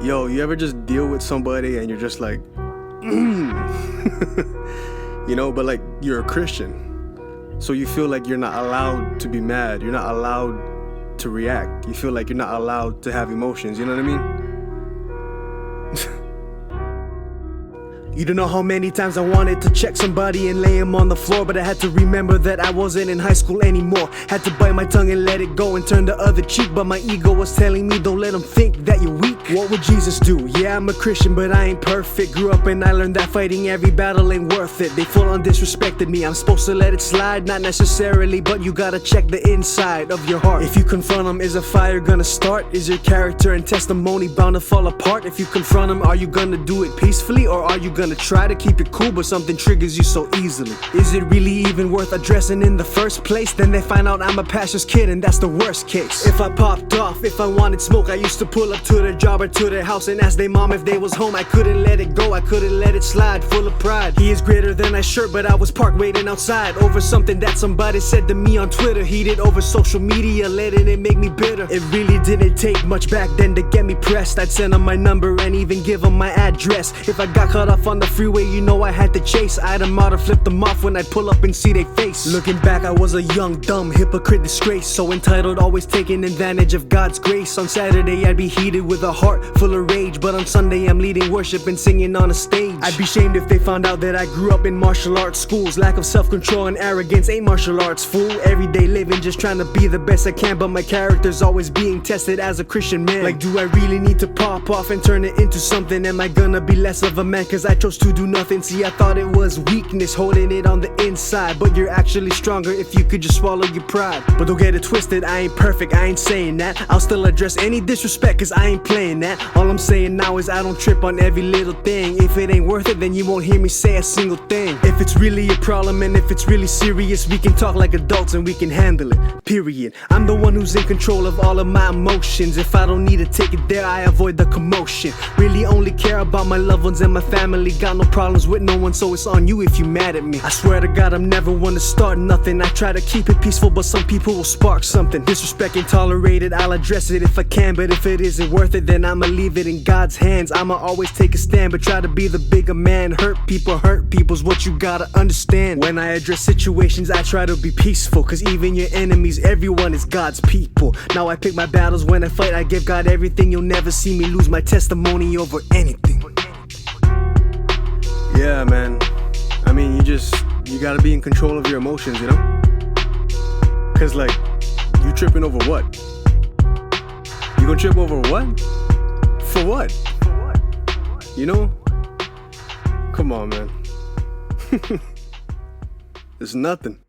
Yo, you ever just deal with somebody and you're just like, but like you're a Christian. So you feel like you're not allowed to be mad. You're not allowed to react. You feel like you're not allowed to have emotions. You know what I mean? You don't know how many times I wanted to check somebody and lay him on the floor, but I had to remember that I wasn't in high school anymore. Had to bite my tongue and let it go and turn the other cheek, but my ego was telling me don't let them think that you're weak. What would Jesus do? Yeah, I'm a Christian, but I ain't perfect. Grew up and I learned that fighting every battle ain't worth it. They full on disrespected me. I'm supposed to let it slide? Not necessarily, but you gotta check the inside of your heart. If you confront them, is a fire gonna start? Is your character and testimony bound to fall apart? If you confront them, are you gonna do it peacefully, or are you gonna try to keep it cool but something triggers you so easily? Is it really even worth addressing in the first place? Then they find out I'm a pastor's kid and that's the worst case. If I popped off, if I wanted smoke, I used to pull up to their job or to their house and ask their mom if they was home. I couldn't let it go, I couldn't let it slide, full of pride. He is greater than I shirt, but I was parked waiting outside over something that somebody said to me on Twitter. Heated over social media, letting it make me bitter. It really didn't take much back then to get me pressed. I'd send them my number and even give them my address. If I got cut off on the freeway, you know I had to chase. I'd them out or flip them off when I'd pull up and see their face. Looking back, I was a young, dumb, hypocrite disgrace. So entitled, always taking advantage of God's grace. On Saturday, I'd be heated with a heart full of rage, but on Sunday, I'm leading worship and singing on a stage. I'd be shamed if they found out that I grew up in martial arts schools. Lack of self-control and arrogance ain't martial arts, fool. Everyday living, just trying to be the best I can, but my character's always being tested as a Christian man. Like, do I really need to pop off and turn it into something? Am I gonna be less of a man cause I chose to do nothing? See, I thought it was weakness, holding it on the inside, but you're actually stronger if you could just swallow your pride. But don't get it twisted, I ain't perfect, I ain't saying that. I'll still address any disrespect cause I ain't playing that. All I'm saying now is I don't trip on every little thing. If it ain't worth it, then you won't hear me say a single thing. If it's really a problem and if it's really serious, we can talk like adults and we can handle it, period. I'm the one who's in control of all of my emotions. If I don't need to take it there, I avoid the commotion. Really only care about my loved ones and my family. Got no problems with no one, so it's on you if you mad at me. I swear to God, I'm never one to start nothing. I try to keep it peaceful, but some people will spark something. Disrespect ain't tolerated, I'll address it if I can, but if it isn't worth it, then I'ma leave it in God's hands. I'ma always take a stand, but try to be the bigger man. Hurt people's what you gotta understand. When I address situations, I try to be peaceful, cause even your enemies, everyone is God's people. Now I pick my battles when I fight, I give God everything. You'll never see me lose my testimony over anything. Yeah, man. I mean, you gotta be in control of your emotions, you know? Cause like, you tripping over what? You gonna trip over what? For what? You know? Come on, man. It's nothing.